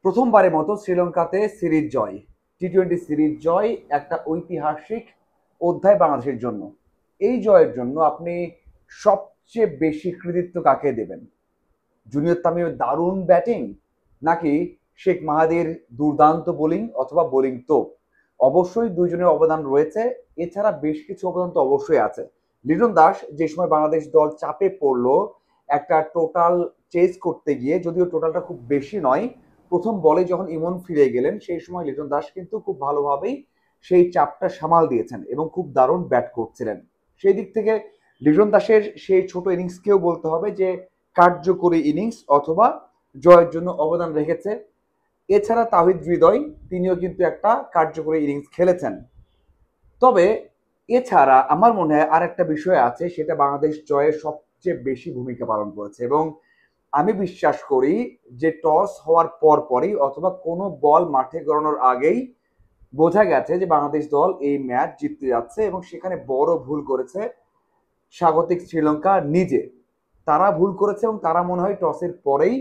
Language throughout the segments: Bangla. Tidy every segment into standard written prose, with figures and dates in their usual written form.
প্রথমবারের মতো শ্রীলঙ্কাতে সিরিজ জয়, টি-20 সিরিজ জয় একটা ঐতিহাসিক অধ্যায় বাংলাদেশের জন্য। এই জয়ের জন্য আপনি সবচেয়ে বেশি কৃতিত্ব কাকে দেবেন? জুনিয়র তামিমের দারুণ ব্যাটিং, নাকি শেখ মাহাদির দুর্দান্ত বোলিং অথবা বোলিং তোপ? অবশ্যই দুইজনের অবদান রয়েছে, এছাড়া বেশ কিছু অবদান তো অবশ্যই আছে। লিটন দাস যে সময় বাংলাদেশ দল চাপে পড়লো একটা টোটাল চেজ করতে গিয়ে, যদিও টোটালটা খুব বেশি নয়, প্রথম বলে যখন ইমন ফিরে গেলেন সেই সময় লিটন দাস কিন্তু খুব ভালোভাবেই সেই চাপটা সামাল দিয়েছেন এবং খুব দারুণ ব্যাট করছিলেন। সেই দিক থেকে লিটন দাসের সেই ছোট ইনিংসকেও বলতে হবে যে কার্যকরী ইনিংস অথবা জয়ের জন্য অবদান রেখেছে। এছাড়া তাহিদ হৃদয়, তিনিও কিন্তু একটা কার্যকরী ইনিংস খেলেছেন। তবে এছাড়া আমার মনে হয় আর একটা বিষয় আছে, সেটা বাংলাদেশ জয়ের সবচেয়ে বেশি ভূমিকা পালন করেছে এবং আমি বিশ্বাস করি যে টস হওয়ার পরই অথবা কোনো বল মাঠে গড়ানোর আগেই বোঝা গেছে যে বাংলাদেশ দল এই ম্যাচ জিততে যাচ্ছে এবং সেখানে বড় ভুল করেছে স্বাগতিক শ্রীলঙ্কা নিজে। তারা ভুল করেছে এবং তারা মনে হয় টসের পরেই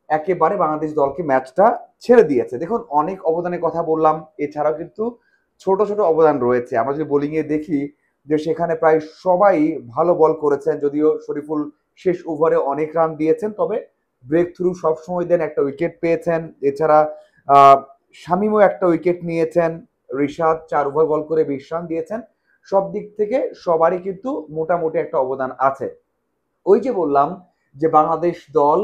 একেবারে বাংলাদেশ দলকে ম্যাচটা ছেড়ে দিয়েছে। দেখুন, অনেক অবদানের কথা বললাম, এছাড়াও কিন্তু ছোট ছোট অবদান রয়েছে। আমরা যদি বোলিং এ দেখি যে সেখানে প্রায় সবাই ভালো বল করেছেন, যদিও শরীফুল শেষ ওভারে অনেক রান দিয়েছেন, তবে ব্রেক থ্রু সবসময় দেন, একটা উইকেট পেয়েছেন। এছাড়া আহ শামীমও একটা উইকেট নিয়েছেন, রিশাদ 4 ওভার বল করে 20 রান দিয়েছেন। সব দিক থেকে সবারই কিন্তু মোটামুটি একটা অবদান আছে। ওই যে বললাম যে বাংলাদেশ দল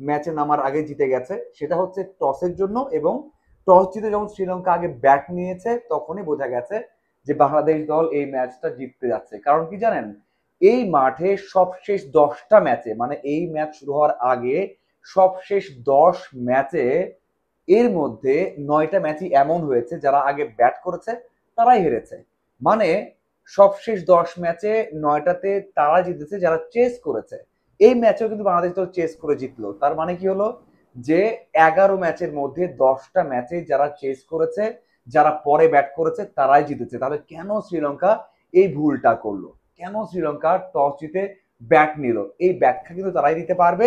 ম্যাচে নামার আগে জিতে গেছে, সেটা হচ্ছে টসের জন্য, এবং টস জিতে যখন শ্রীলঙ্কা আগে ব্যাট নিয়েছে তখনই বোঝা গেছে যে বাংলাদেশ দল এই ম্যাচটা জিততে যাচ্ছে। কারণ কি জানেন, এই মাঠে সবশেষ 10টা ম্যাচে, মানে এই ম্যাচ শুরু হওয়ার আগে সবশেষ 10 ম্যাচে এর মধ্যে 9টা ম্যাচই এমন হয়েছে যারা আগে ব্যাট করেছে তারাই হেরেছে। মানে সবশেষ 10 ম্যাচে 9টাতে তারা জিতেছে যারা চেস করেছে। এই ম্যাচেও কিন্তু বাংলাদেশ দল চেস করে জিতলো। তার মানে কি হলো, যে 11 ম্যাচের মধ্যে 10টা ম্যাচে যারা চেস করেছে, যারা পরে ব্যাট করেছে তারাই জিতেছে। তাহলে কেন শ্রীলঙ্কা এই ভুলটা করলো? কেন শ্রীলঙ্কা টস জিতে ব্যাট নিল? এই ব্যাখ্যা কিন্তু তারাই দিতে পারবে।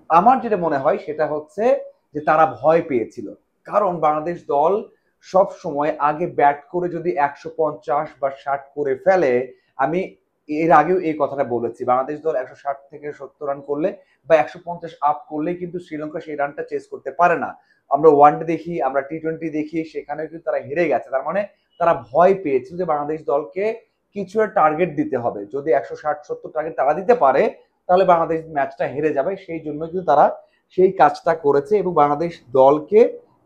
আমার যেটা মনে হয় সেটা হচ্ছে যে তারা ভয় পেয়েছিল। কারণ বাংলাদেশ দল সব সময় আগে ব্যাট করে যদি 150 বা 60 করে ফেলে, আমি এর আগেও এই কথাটা বলেছি, বাংলাদেশ দল 160 থেকে 70 রান করলে বা 150 আপ করলেই কিন্তু শ্রীলঙ্কা সেই রানটা চেস করতে পারে না। আমরা ওয়ানডে দেখি, আমরা টি-20 দেখি, সেখানেও কিন্তু তারা হেরে গেছে। তার মানে তারা ভয় পেয়েছিল যে বাংলাদেশ দলকে কিছু টার্গেট দিতে হবে। যদি 160-70 টার্গেট তারা দিতে পারে তাহলে বাংলাদেশ ম্যাচটা হেরে যাবে। সেই জন্য কিন্তু তারা সেই কাজটা করেছে এবং বাংলাদেশ দলকে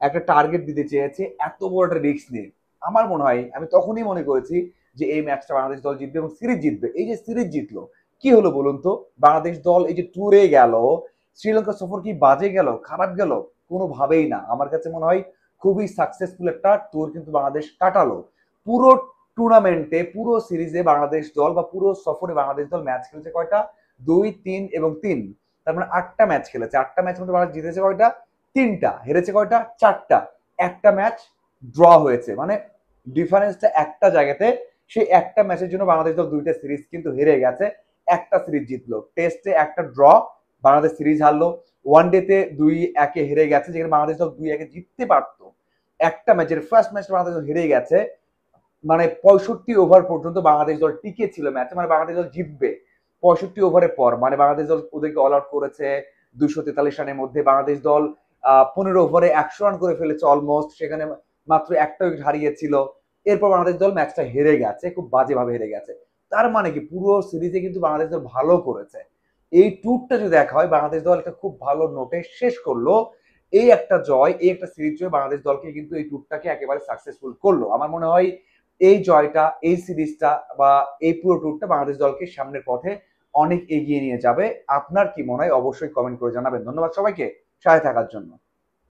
একটা টার্গেট দিতে চেয়েছে এত বড় একটা রিস্ক নিয়ে। আমার মনে হয়, আমি তখনই মনে করেছি যে এই ম্যাচটা বাংলাদেশ দল জিতবে এবং সিরিজ জিতবে। এই যে সিরিজ জিতলো, কি হলো বলুন তো? বাংলাদেশ দল এই যে ট্যুরে গেল, শ্রীলঙ্কা সফর কি বাজে গেল, খারাপ গেল? কোনোভাবেই না। আমার কাছে মনে হয় খুবই সাকসেসফুল একটা ট্যুর কিন্তু বাংলাদেশ কাটালো। পুরো টুর্নামেন্টে, পুরো সিরিজে বাংলাদেশ দল বা পুরো সফরে বাংলাদেশ দল ম্যাচ খেলেছে কয়টা? 2, 3 এবং 3। তার মানে 8টা ম্যাচ খেলেছে। 8টা ম্যাচের মধ্যে বাংলাদেশ জিতেছে কয়টা? 3টা। হেরেছে কয়টা? 4টা। একটা ম্যাচ ড্র হয়েছে, মানে ডিফারেন্সটা একটা জায়গাতে। সেই একটা ম্যাচের জন্য বাংলাদেশ দল 2টা সিরিজ কিন্তু হেরে গেছে, একটা সিরিজ জিতলো। টেস্টে একটা ড্র, বাংলাদেশ সিরিজ হারলো। ওয়ানডেতে 2-1 হেরে গেছে, যেখানে বাংলাদেশ দল 2-1 জিততে পারতো। একটা ম্যাচের ফার্স্ট ম্যাচটা বাংলাদেশ দল হেরে গেছে, মানে 65 ওভার পর্যন্ত বাংলাদেশ দল টিকে ছিল ম্যাচে, মানে বাংলাদেশ দল জিতবে 65 ওভারের পর। মানে বাংলাদেশ দল ওদেরকে অল আউট করেছে 243 রানের মধ্যে। বাংলাদেশ দল 15 ওভারে 100 রান করে ফেলেছে অলমোস্ট, সেখানে মাত্র একটা উইকেট হারিয়েছিল। এরপর বাংলাদেশ দল ম্যাচটা হেরে গেছে, খুব বাজেভাবে হেরে গেছে। তার মানে কি পুরো সিরিজে কিন্তু বাংলাদেশ দল ভালো করেছে। এই ট্যুরটা যদি দেখা হয়, বাংলাদেশ দল একটা খুব ভালো নোটে শেষ করলো। এই একটা জয়, এই একটা সিরিজ জয় বাংলাদেশ দলকে কিন্তু এই ট্যুরটাকে একেবারে সাকসেসফুল করলো। আমার মনে হয় এই জয়টা, এই সিরিজটা বা এই পুরো ট্যুরটা বাংলাদেশ দলকে সামনের পথে অনেক এগিয়ে নিয়ে যাবে। আপনার কি মনে হয় অবশ্যই কমেন্ট করে জানাবেন। ধন্যবাদ সবাইকে সাথে থাকার জন্য।